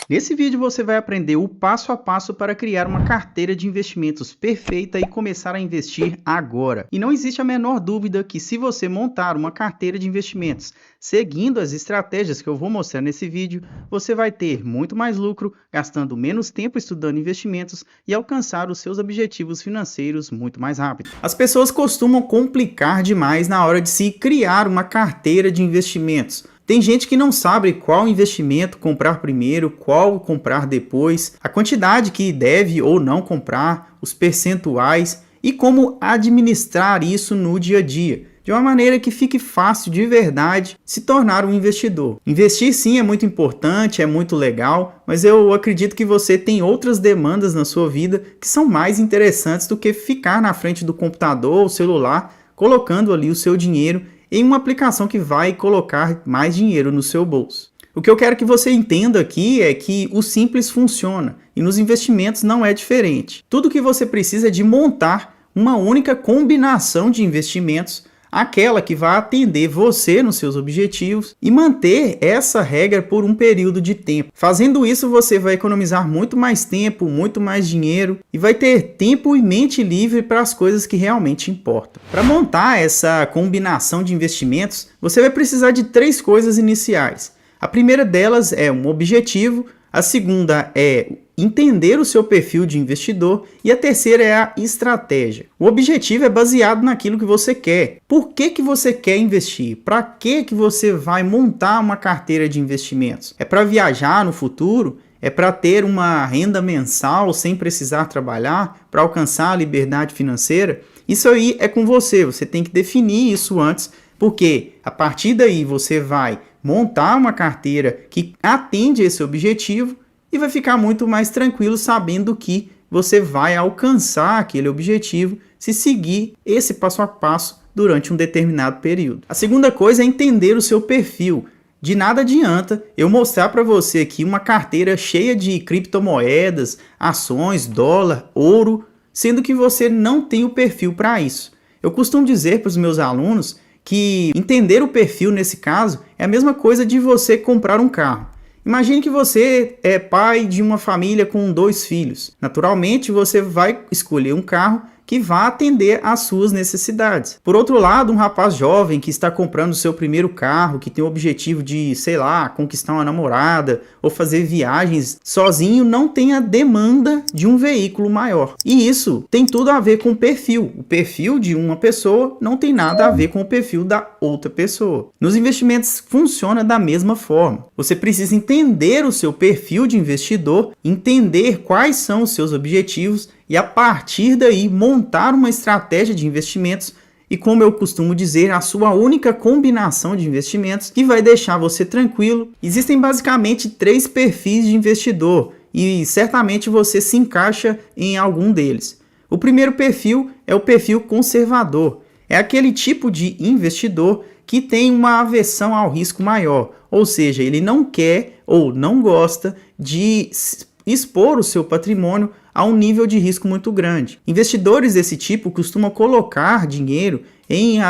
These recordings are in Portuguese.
Nesse vídeo você vai aprender o passo a passo para criar uma carteira de investimentos perfeita e começar a investir agora. E não existe a menor dúvida que se você montar uma carteira de investimentos seguindo as estratégias que eu vou mostrar nesse vídeo, você vai ter muito mais lucro, gastando menos tempo estudando investimentos e alcançar os seus objetivos financeiros muito mais rápido. As pessoas costumam complicar demais na hora de se criar uma carteira de investimentos. Tem gente que não sabe qual investimento comprar primeiro, qual comprar depois, a quantidade que deve ou não comprar, os percentuais e como administrar isso no dia a dia, de uma maneira que fique fácil de verdade se tornar um investidor. Investir sim é muito importante, é muito legal, mas eu acredito que você tem outras demandas na sua vida que são mais interessantes do que ficar na frente do computador ou celular colocando ali o seu dinheiro em uma aplicação que vai colocar mais dinheiro no seu bolso. O que eu quero que você entenda aqui é que o simples funciona e nos investimentos não é diferente. Tudo que você precisa é de montar uma única combinação de investimentos, aquela que vai atender você nos seus objetivos e manter essa regra por um período de tempo. Fazendo isso, você vai economizar muito mais tempo, muito mais dinheiro e vai ter tempo e mente livre para as coisas que realmente importam. Para montar essa combinação de investimentos, você vai precisar de 3 coisas iniciais. A primeira delas é um objetivo, a segunda é entender o seu perfil de investidor e a terceira é a estratégia. O objetivo é baseado naquilo que você quer. Por que você quer investir? Para que você vai montar uma carteira de investimentos? É para viajar no futuro? É para ter uma renda mensal sem precisar trabalhar? Para alcançar a liberdade financeira? Isso aí é com você. Você tem que definir isso antes, porque a partir daí você vai montar uma carteira que atende esse objetivo e vai ficar muito mais tranquilo sabendo que você vai alcançar aquele objetivo se seguir esse passo a passo durante um determinado período. A segunda coisa é entender o seu perfil. De nada adianta eu mostrar para você aqui uma carteira cheia de criptomoedas, ações, dólar, ouro, sendo que você não tem o perfil para isso. Eu costumo dizer para os meus alunos que entender o perfil nesse caso é a mesma coisa de você comprar um carro. Imagine que você é pai de uma família com 2 filhos. Naturalmente, você vai escolher um carro que vá atender às suas necessidades. Por outro lado, um rapaz jovem que está comprando o seu primeiro carro, que tem o objetivo de, sei lá, conquistar uma namorada ou fazer viagens sozinho, não tem a demanda de um veículo maior. E isso tem tudo a ver com o perfil. O perfil de uma pessoa não tem nada a ver com o perfil da outra pessoa. Nos investimentos funciona da mesma forma. Você precisa entender o seu perfil de investidor, entender quais são os seus objetivos e a partir daí montar uma estratégia de investimentos e, como eu costumo dizer, a sua única combinação de investimentos que vai deixar você tranquilo. Existem basicamente 3 perfis de investidor e certamente você se encaixa em algum deles. O primeiro perfil é o perfil conservador. É aquele tipo de investidor que tem uma aversão ao risco maior, ou seja, ele não quer ou não gosta de expor o seu patrimônio a um nível de risco muito grande. Investidores desse tipo costumam colocar dinheiro em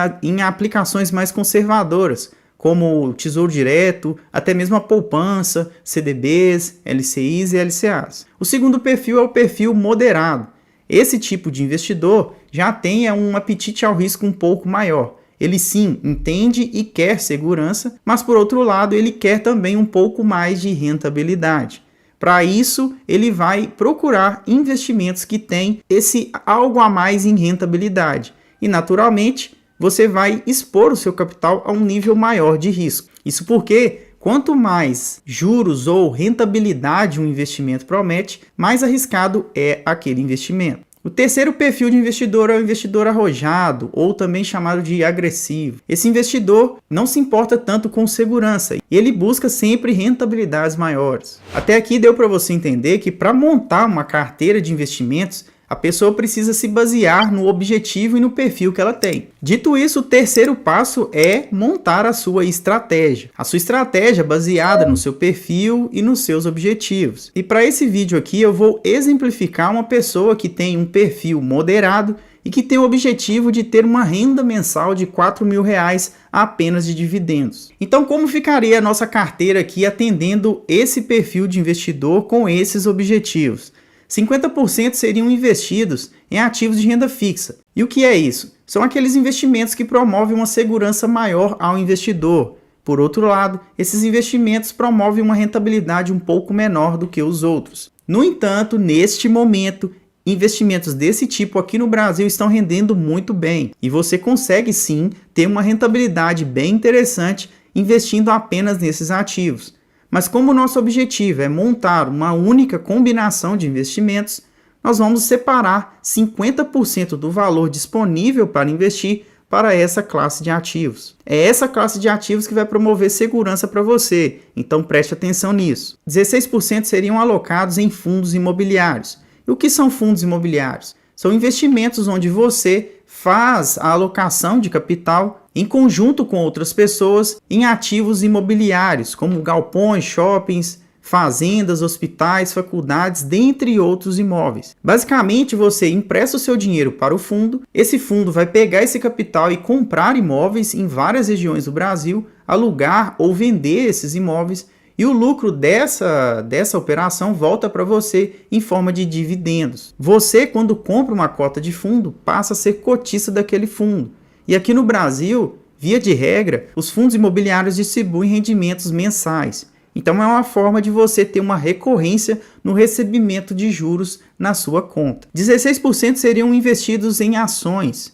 aplicações mais conservadoras, como o Tesouro Direto, até mesmo a poupança, CDBs, LCIs e LCAs. O segundo perfil é o perfil moderado. Esse tipo de investidor já tem um apetite ao risco um pouco maior. Ele sim entende e quer segurança, mas por outro lado ele quer também um pouco mais de rentabilidade. Para isso, ele vai procurar investimentos que têm esse algo a mais em rentabilidade. E, naturalmente, você vai expor o seu capital a um nível maior de risco. Isso porque, quanto mais juros ou rentabilidade um investimento promete, mais arriscado é aquele investimento. O terceiro perfil de investidor é o investidor arrojado, ou também chamado de agressivo. Esse investidor não se importa tanto com segurança, e ele busca sempre rentabilidades maiores. Até aqui deu para você entender que para montar uma carteira de investimentos, a pessoa precisa se basear no objetivo e no perfil que ela tem. Dito isso, o terceiro passo é montar a sua estratégia. A sua estratégia baseada no seu perfil e nos seus objetivos. E para esse vídeo aqui eu vou exemplificar uma pessoa que tem um perfil moderado e que tem o objetivo de ter uma renda mensal de R$ 4.000 apenas de dividendos. Então, como ficaria a nossa carteira aqui atendendo esse perfil de investidor com esses objetivos? 50% seriam investidos em ativos de renda fixa. E o que é isso? São aqueles investimentos que promovem uma segurança maior ao investidor. Por outro lado, esses investimentos promovem uma rentabilidade um pouco menor do que os outros. No entanto, neste momento, investimentos desse tipo aqui no Brasil estão rendendo muito bem e você consegue sim ter uma rentabilidade bem interessante investindo apenas nesses ativos. Mas como o nosso objetivo é montar uma única combinação de investimentos, nós vamos separar 50% do valor disponível para investir para essa classe de ativos. É essa classe de ativos que vai promover segurança para você, então preste atenção nisso. 16% seriam alocados em fundos imobiliários. E o que são fundos imobiliários? São investimentos onde você faz a alocação de capital em conjunto com outras pessoas em ativos imobiliários, como galpões, shoppings, fazendas, hospitais, faculdades, dentre outros imóveis. Basicamente, você empresta o seu dinheiro para o fundo, esse fundo vai pegar esse capital e comprar imóveis em várias regiões do Brasil, alugar ou vender esses imóveis, e o lucro dessa operação volta para você em forma de dividendos. Você, quando compra uma cota de fundo, passa a ser cotista daquele fundo. E aqui no Brasil, via de regra, os fundos imobiliários distribuem rendimentos mensais. Então é uma forma de você ter uma recorrência no recebimento de juros na sua conta. 16% seriam investidos em ações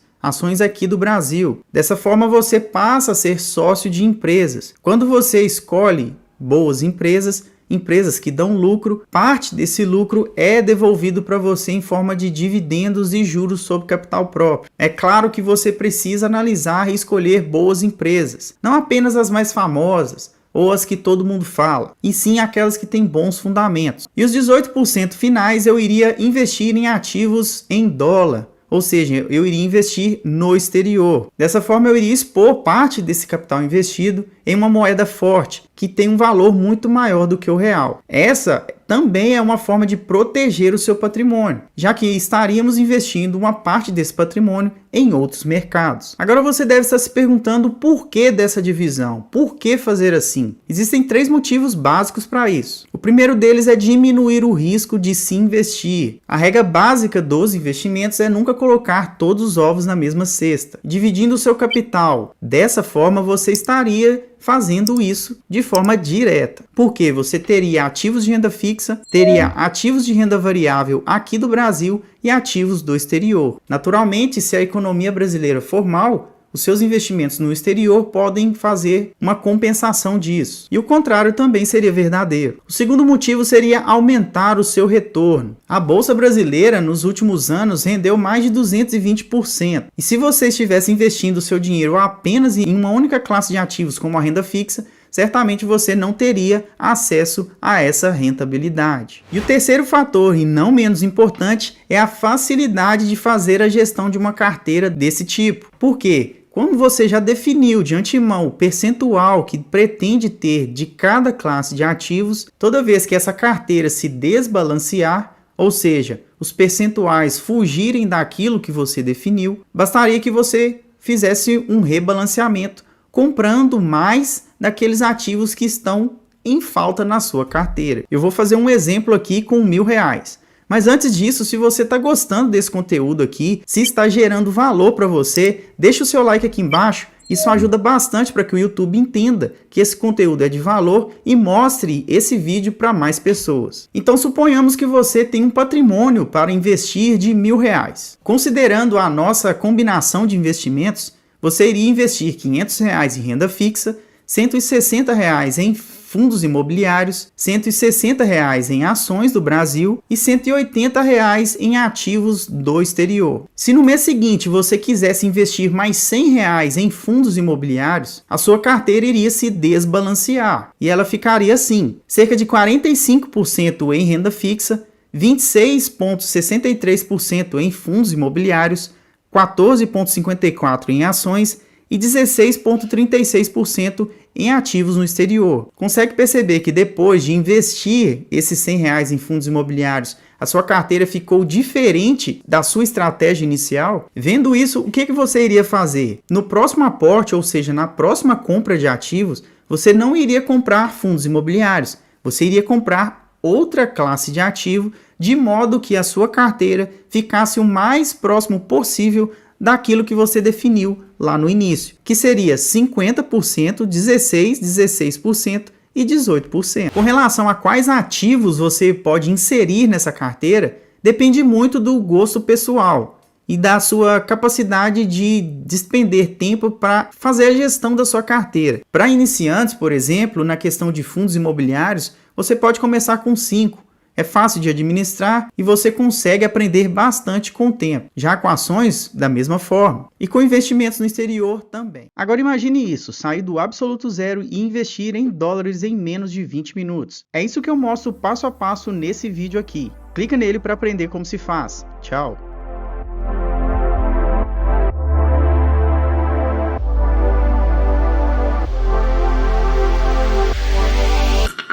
aqui do Brasil. Dessa forma você passa a ser sócio de empresas. Quando você escolhe boas empresas que dão lucro, parte desse lucro é devolvido para você em forma de dividendos e juros sobre capital próprio. É claro que você precisa analisar e escolher boas empresas, não apenas as mais famosas ou as que todo mundo fala, e sim aquelas que têm bons fundamentos. E os 18% finais eu iria investir em ativos em dólar, ou seja, eu iria investir no exterior. Dessa forma eu iria expor parte desse capital investido em uma moeda forte, que tem um valor muito maior do que o real. Essa também é uma forma de proteger o seu patrimônio, já que estaríamos investindo uma parte desse patrimônio em outros mercados. Agora você deve estar se perguntando por que dessa divisão, por que fazer assim? Existem 3 motivos básicos para isso. O primeiro deles é diminuir o risco de se investir. A regra básica dos investimentos é nunca colocar todos os ovos na mesma cesta, dividindo o seu capital. Dessa forma você estaria fazendo isso de forma direta, porque você teria ativos de renda fixa, teria ativos de renda variável aqui do Brasil e ativos do exterior. Naturalmente, se a economia brasileira for mal, os seus investimentos no exterior podem fazer uma compensação disso. E o contrário também seria verdadeiro. O segundo motivo seria aumentar o seu retorno. A Bolsa Brasileira, nos últimos anos, rendeu mais de 220%. E se você estivesse investindo o seu dinheiro apenas em uma única classe de ativos, como a renda fixa, certamente você não teria acesso a essa rentabilidade. E o terceiro fator, e não menos importante, é a facilidade de fazer a gestão de uma carteira desse tipo. Por quê? Quando você já definiu de antemão o percentual que pretende ter de cada classe de ativos, toda vez que essa carteira se desbalancear, ou seja, os percentuais fugirem daquilo que você definiu, bastaria que você fizesse um rebalanceamento, comprando mais daqueles ativos que estão em falta na sua carteira. Eu vou fazer um exemplo aqui com R$1.000. Mas antes disso, se você está gostando desse conteúdo aqui, se está gerando valor para você, deixa o seu like aqui embaixo. Isso ajuda bastante para que o YouTube entenda que esse conteúdo é de valor e mostre esse vídeo para mais pessoas. Então suponhamos que você tem um patrimônio para investir de R$1.000. Considerando a nossa combinação de investimentos, você iria investir R$500 em renda fixa, R$160 em fundos imobiliários, R$160 em ações do Brasil e R$180 em ativos do exterior. Se no mês seguinte você quisesse investir mais R$100 em fundos imobiliários, a sua carteira iria se desbalancear e ela ficaria assim: cerca de 45% em renda fixa, 26,63% em fundos imobiliários, 14,54% em ações e 16,36% em ativos no exterior. Consegue perceber que depois de investir esses R$100 em fundos imobiliários, a sua carteira ficou diferente da sua estratégia inicial, vendo isso, o que você iria fazer? No próximo aporte, ou seja, na próxima compra de ativos, você não iria comprar fundos imobiliários, você iria comprar outra classe de ativo, de modo que a sua carteira ficasse o mais próximo possível daquilo que você definiu lá no início, que seria 50%, 16% e 18%. Com relação a quais ativos você pode inserir nessa carteira, depende muito do gosto pessoal e da sua capacidade de despender tempo para fazer a gestão da sua carteira. Para iniciantes, por exemplo, na questão de fundos imobiliários, você pode começar com 5. É fácil de administrar e você consegue aprender bastante com o tempo. Já com ações, da mesma forma. E com investimentos no exterior também. Agora imagine isso, sair do absoluto zero e investir em dólares em menos de 20 minutos. É isso que eu mostro passo a passo nesse vídeo aqui. Clica nele para aprender como se faz. Tchau!